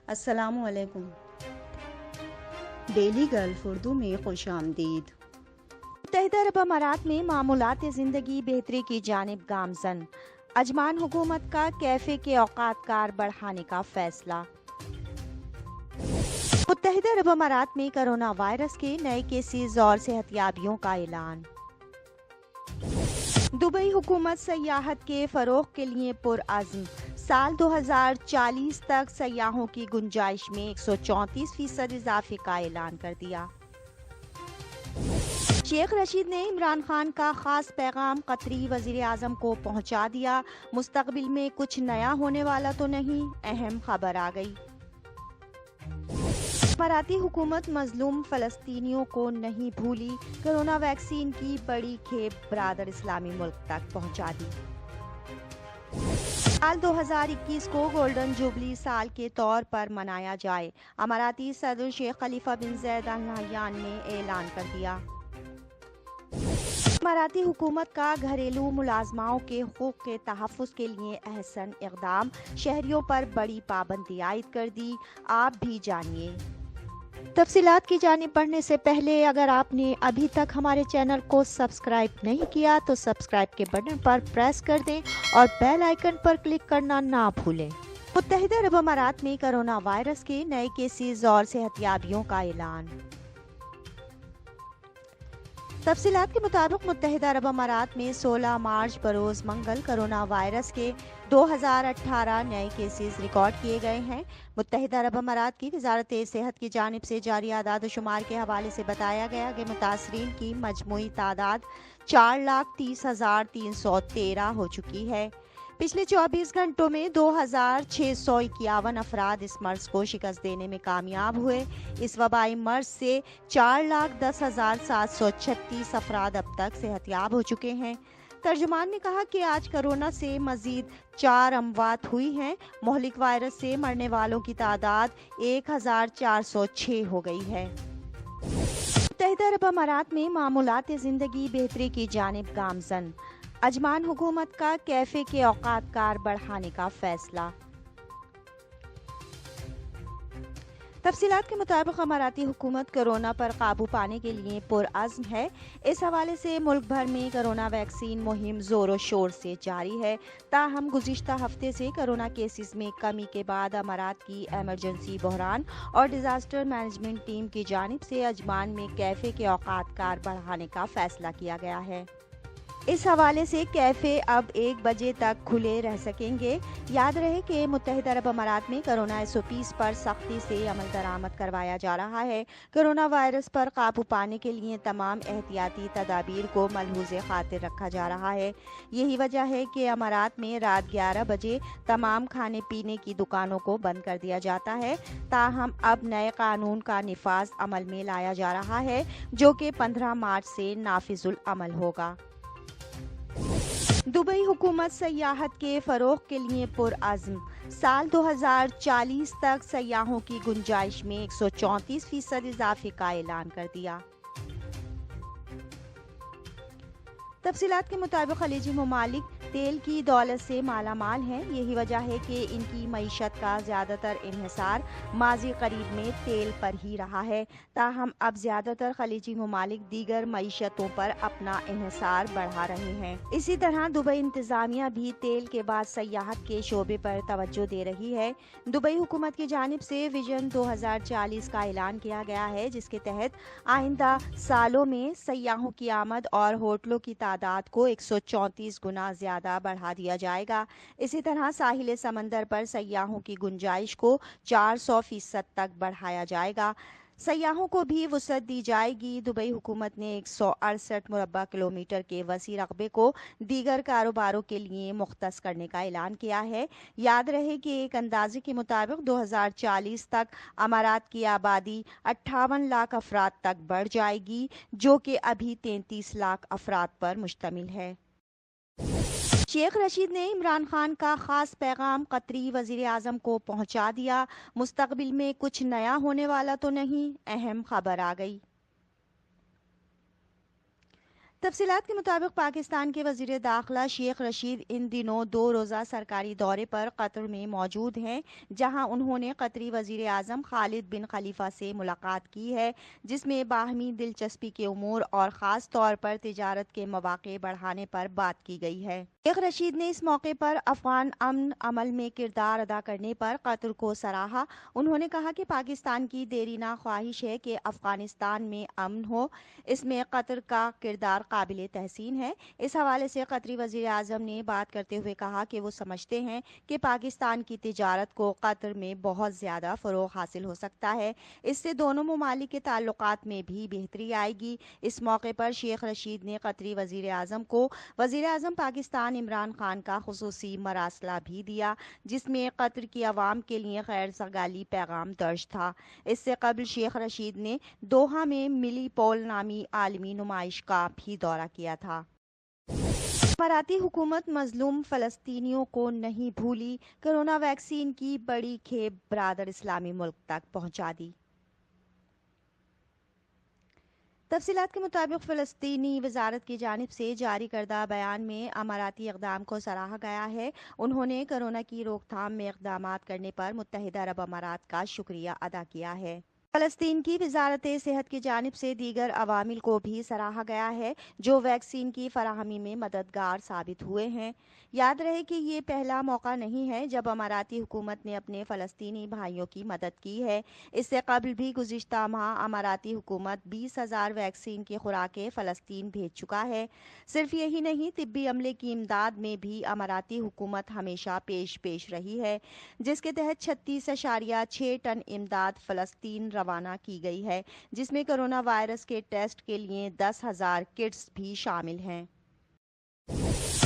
السلام علیکم۔ Daily golf Urdu میں خوش آمدید۔ متحدہ عرب امارات میں معمولات زندگی بہتری کی جانب گامزن، اجمان حکومت کا کیفے کے اوقات کار بڑھانے کا فیصلہ۔ متحدہ عرب امارات میں کرونا وائرس کے نئے کیسز اور صحتیابیوں کا اعلان۔ دبئی حکومت سیاحت کے فروغ کے لیے پرعزم، سال 2040 تک سیاحوں کی گنجائش میں 134% اضافے کا اعلان کر دیا۔ شیخ رشید نے عمران خان کا خاص پیغام قطری وزیر اعظم کو پہنچا دیا، مستقبل میں کچھ نیا ہونے والا تو نہیں، اہم خبر آ گئی۔ اماراتی حکومت مظلوم فلسطینیوں کو نہیں بھولی، کرونا ویکسین کی بڑی کھیپ برادر اسلامی ملک تک پہنچا دی۔ سال 2021 کو گولڈن جوبلی سال کے طور پر منایا جائے، اماراتی صدر شیخ خلیفہ بن زید ال نہیان نے اعلان کر دیا۔ اماراتی حکومت کا گھریلو ملازماؤں کے حقوق کے تحفظ کے لیے احسن اقدام، شہریوں پر بڑی پابندی عائد کر دی، آپ بھی جانیے۔ تفصیلات کی جانب بڑھنے سے پہلے اگر آپ نے ابھی تک ہمارے چینل کو سبسکرائب نہیں کیا تو سبسکرائب کے بٹن پر پریس کر دیں اور بیل آئیکن پر کلک کرنا نہ بھولیں۔ متحدہ عرب امارات میں کرونا وائرس کے نئے کیسز اور صحتیابیوں کا اعلان۔ تفصیلات کے مطابق متحدہ عرب امارات میں 16 مارچ بروز منگل کرونا وائرس کے 2018 نئے کیسز ریکارڈ کیے گئے ہیں۔ متحدہ عرب امارات کی وزارت صحت کی جانب سے جاری اعداد و شمار کے حوالے سے بتایا گیا کہ متاثرین کی مجموعی تعداد 4,30,313 ہو چکی ہے۔ پچھلے 24 گھنٹوں میں 2,651 افراد اس مرض کو شکست دینے میں کامیاب ہوئے۔ اس وبائی مرض سے 4,10,736 افراد اب تک صحت یاب ہو چکے ہیں۔ ترجمان نے کہا کہ آج کرونا سے مزید 4 اموات ہوئی ہیں۔ مہلک وائرس سے مرنے والوں کی تعداد 1,406 ہو گئی ہے۔ متحدہ عرب امارات میں معمولات زندگی بہتری کی جانب گامزن، اجمان حکومت کا کیفے کے اوقات کار بڑھانے کا فیصلہ۔ تفصیلات کے مطابق اماراتی حکومت کرونا پر قابو پانے کے لیے پرعزم ہے۔ اس حوالے سے ملک بھر میں کرونا ویکسین مہم زور و شور سے جاری ہے۔ تاہم گزشتہ ہفتے سے کرونا کیسز میں کمی کے بعد امارات کی ایمرجنسی بحران اور ڈیزاسٹر مینجمنٹ ٹیم کی جانب سے اجمان میں کیفے کے اوقات کار بڑھانے کا فیصلہ کیا گیا ہے۔ اس حوالے سے کیفے اب 1 بجے تک کھلے رہ سکیں گے۔ یاد رہے کہ متحدہ عرب امارات میں کرونا SOPs پر سختی سے عمل درآمد کروایا جا رہا ہے۔ کرونا وائرس پر قابو پانے کے لیے تمام احتیاطی تدابیر کو ملحوظ خاطر رکھا جا رہا ہے۔ یہی وجہ ہے کہ امارات میں رات 11 بجے تمام کھانے پینے کی دکانوں کو بند کر دیا جاتا ہے۔ تاہم اب نئے قانون کا نفاذ عمل میں لایا جا رہا ہے، جو کہ 15 مارچ سے نافذ العمل ہوگا۔ دبئی حکومت سیاحت کے فروغ کے لیے پرعزم، سال 2040 تک سیاحوں کی گنجائش میں 134% اضافے کا اعلان کر دیا۔ تفصیلات کے مطابق خلیجی ممالک تیل کی دولت سے مالا مال ہیں۔ یہی وجہ ہے کہ ان کی معیشت کا زیادہ تر انحصار ماضی قریب میں تیل پر ہی رہا ہے۔ تاہم اب زیادہ تر خلیجی ممالک دیگر معیشتوں پر اپنا انحصار بڑھا رہے ہیں۔ اسی طرح دبئی انتظامیہ بھی تیل کے بعد سیاحت کے شعبے پر توجہ دے رہی ہے۔ دبئی حکومت کی جانب سے ویژن 2040 کا اعلان کیا گیا ہے، جس کے تحت آئندہ سالوں میں سیاحوں کی آمد اور ہوٹلوں کی تعداد کو 134 گنا زیادہ بڑھا دیا جائے گا۔ اسی طرح ساحل سمندر پر سیاحوں کی گنجائش کو 400% تک بڑھایا جائے گا۔ سیاحوں کو بھی وسعت دی جائے گی۔ دبئی حکومت نے 168 مربع کلومیٹر کے وسیع رقبے کو دیگر کاروباروں کے لیے مختص کرنے کا اعلان کیا ہے۔ یاد رہے کہ ایک اندازے کے مطابق 2040 تک امارات کی آبادی 58 لاکھ افراد تک بڑھ جائے گی، جو کہ ابھی 33 لاکھ افراد پر مشتمل ہے۔ شیخ رشید نے عمران خان کا خاص پیغام قطری وزیر اعظم کو پہنچا دیا، مستقبل میں کچھ نیا ہونے والا تو نہیں، اہم خبر آ گئی۔ تفصیلات کے مطابق پاکستان کے وزیر داخلہ شیخ رشید ان دنوں 2 روزہ سرکاری دورے پر قطر میں موجود ہیں، جہاں انہوں نے قطری وزیر اعظم خالد بن خلیفہ سے ملاقات کی ہے، جس میں باہمی دلچسپی کے امور اور خاص طور پر تجارت کے مواقع بڑھانے پر بات کی گئی ہے۔ شیخ رشید نے اس موقع پر افغان امن عمل میں کردار ادا کرنے پر قطر کو سراہا۔ انہوں نے کہا کہ پاکستان کی دیرینہ خواہش ہے کہ افغانستان میں امن ہو، اس میں قطر کا کردار قابل تحسین ہے۔ اس حوالے سے قطری وزیر اعظم نے بات کرتے ہوئے کہا کہ وہ سمجھتے ہیں کہ پاکستان کی تجارت کو قطر میں بہت زیادہ فروغ حاصل ہو سکتا ہے، اس سے دونوں ممالک کے تعلقات میں بھی بہتری آئے گی۔ اس موقع پر شیخ رشید نے قطری وزیر اعظم کو وزیر اعظم پاکستان عمران خان کا خصوصی مراسلہ بھی دیا، جس میں قطر کی عوام کے لیے خیر سگالی پیغام درج تھا۔ اس سے قبل شیخ رشید نے دوحہ میں ملی پول نامی عالمی نمائش کا بھی دورہ کیا تھا۔ اماراتی حکومت مظلوم فلسطینیوں کو نہیں بھولی، کرونا ویکسین کی بڑی کھیپ برادر اسلامی ملک تک پہنچا دی۔ تفصیلات کے مطابق فلسطینی وزارت کی جانب سے جاری کردہ بیان میں اماراتی اقدام کو سراہا گیا ہے۔ انہوں نے کرونا کی روک تھام میں اقدامات کرنے پر متحدہ عرب امارات کا شکریہ ادا کیا ہے۔ فلسطین کی وزارت صحت کی جانب سے دیگر عوامل کو بھی سراہا گیا ہے جو ویکسین کی فراہمی میں مددگار ثابت ہوئے ہیں۔ یاد رہے کہ یہ پہلا موقع نہیں ہے جب اماراتی حکومت نے اپنے فلسطینی بھائیوں کی مدد کی ہے۔ اس سے قبل بھی گزشتہ ماہ اماراتی حکومت 20,000 ویکسین کی خوراکیں فلسطین بھیج چکا ہے۔ صرف یہی نہیں، طبی عملے کی امداد میں بھی اماراتی حکومت ہمیشہ پیش رہی ہے، جس کے تحت 36.6 ٹن امداد فلسطین روانہ کی گئی ہے، جس میں کرونا وائرس کے ٹیسٹ کے لیے 10,000 کٹس بھی شامل ہیں۔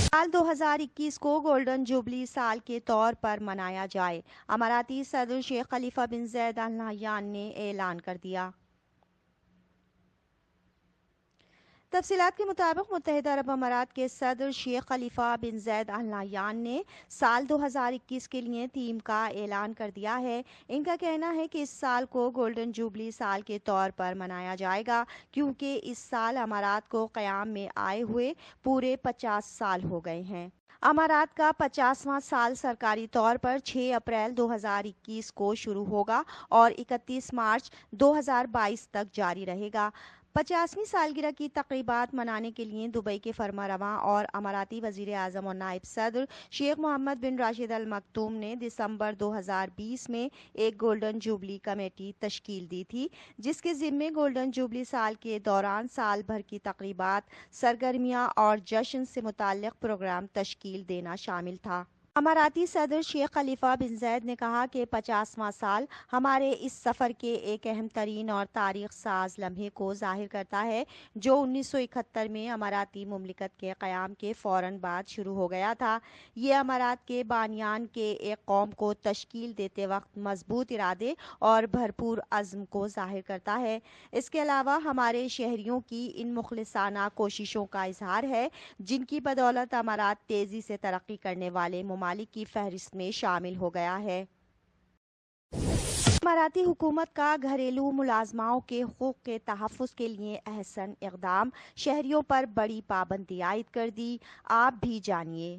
سال 2021 کو گولڈن جوبلی سال کے طور پر منایا جائے، اماراتی صدر شیخ خلیفہ بن زید ال نہیان نے اعلان کر دیا۔ تفصیلات کے مطابق متحدہ عرب امارات کے صدر شیخ خلیفہ بن زید ال نہیان نے سال 2021 کے لیے تھیم کا اعلان کر دیا ہے۔ ان کا کہنا ہے کہ اس سال کو گولڈن جوبلی سال کے طور پر منایا جائے گا، کیونکہ اس سال امارات کو قیام میں آئے ہوئے پورے 50 سال ہو گئے ہیں۔ امارات کا 50واں سال سرکاری طور پر 6 اپریل 2021 کو شروع ہوگا اور 31 مارچ 2022 تک جاری رہے گا۔ 50ویں سالگرہ کی تقریبات منانے کے لیے دبئی کے فرمانرواں اور اماراتی وزیر اعظم اور نائب صدر شیخ محمد بن راشد ال مکتوم نے دسمبر 2020 میں ایک گولڈن جوبلی کمیٹی تشکیل دی تھی، جس کے ذمے گولڈن جوبلی سال کے دوران سال بھر کی تقریبات، سرگرمیاں اور جشن سے متعلق پروگرام تشکیل دینا شامل تھا۔ اماراتی صدر شیخ خلیفہ بن زید نے کہا کہ 50واں سال ہمارے اس سفر کے ایک اہم ترین اور تاریخ ساز لمحے کو ظاہر کرتا ہے، جو 1971 میں اماراتی مملکت کے قیام کے فوراً بعد شروع ہو گیا تھا۔ یہ امارات کے بانیان کے ایک قوم کو تشکیل دیتے وقت مضبوط ارادے اور بھرپور عزم کو ظاہر کرتا ہے۔ اس کے علاوہ ہمارے شہریوں کی ان مخلصانہ کوششوں کا اظہار ہے، جن کی بدولت امارات تیزی سے ترقی کرنے والے ممالک کی فہرست میں شامل ہو گیا ہے۔ اماراتی حکومت کا گھریلو ملازماؤں کے حقوق کے تحفظ کے لیے احسن اقدام، شہریوں پر بڑی پابندی عائد کر دی۔ آپ بھی جانیے۔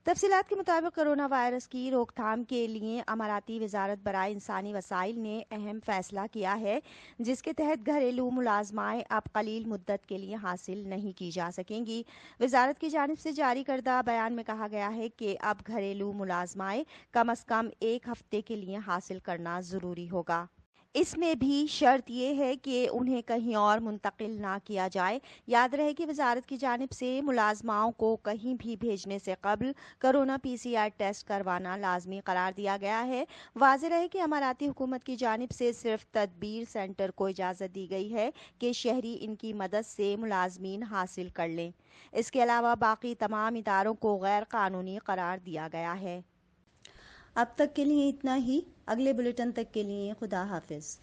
تفصیلات کے مطابق کرونا وائرس کی روک تھام کے لیے اماراتی وزارت برائے انسانی وسائل نے اہم فیصلہ کیا ہے، جس کے تحت گھریلو ملازمائیں اب قلیل مدت کے لیے حاصل نہیں کی جا سکیں گی۔ وزارت کی جانب سے جاری کردہ بیان میں کہا گیا ہے کہ اب گھریلو ملازمائیں کم از کم 1 ہفتے کے لیے حاصل کرنا ضروری ہوگا۔ اس میں بھی شرط یہ ہے کہ انہیں کہیں اور منتقل نہ کیا جائے۔ یاد رہے کہ وزارت کی جانب سے ملازماؤں کو کہیں بھی بھیجنے سے قبل کرونا PCR ٹیسٹ کروانا لازمی قرار دیا گیا ہے۔ واضح رہے کہ اماراتی حکومت کی جانب سے صرف تدبیر سینٹر کو اجازت دی گئی ہے کہ شہری ان کی مدد سے ملازمین حاصل کر لیں۔ اس کے علاوہ باقی تمام اداروں کو غیر قانونی قرار دیا گیا ہے۔ اب تک کے لیے اتنا ہی، اگلے بلیٹن تک کے لیے خدا حافظ۔